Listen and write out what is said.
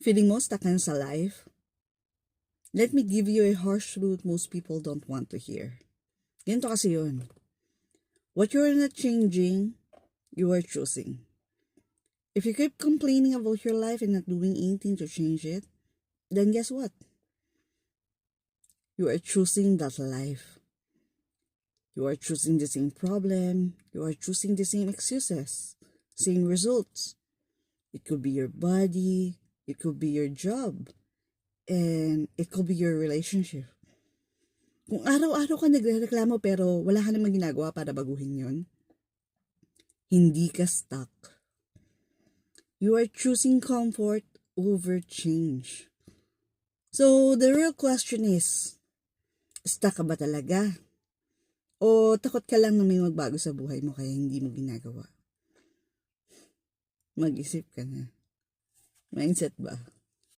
Feeling mo stuck ka sa life? Let me give you a harsh truth most people don't want to hear. Ganito kasi yun. What you're not changing, you are choosing. If you keep complaining about your life and not doing anything to change it, then guess what? You are choosing that life. You are choosing the same problem. You are choosing the same excuses, same results. It could be your body, it could be your job, and it could be your relationship. Kung araw-araw ka nagrereklamo pero wala ka namang ginagawa para baguhin yon, hindi ka stuck. You are choosing comfort over change. So, the real question is, stuck ka ba talaga? O takot ka lang na may magbago sa buhay mo kaya hindi mo ginagawa? Mag-isip ka na. Mindset ba?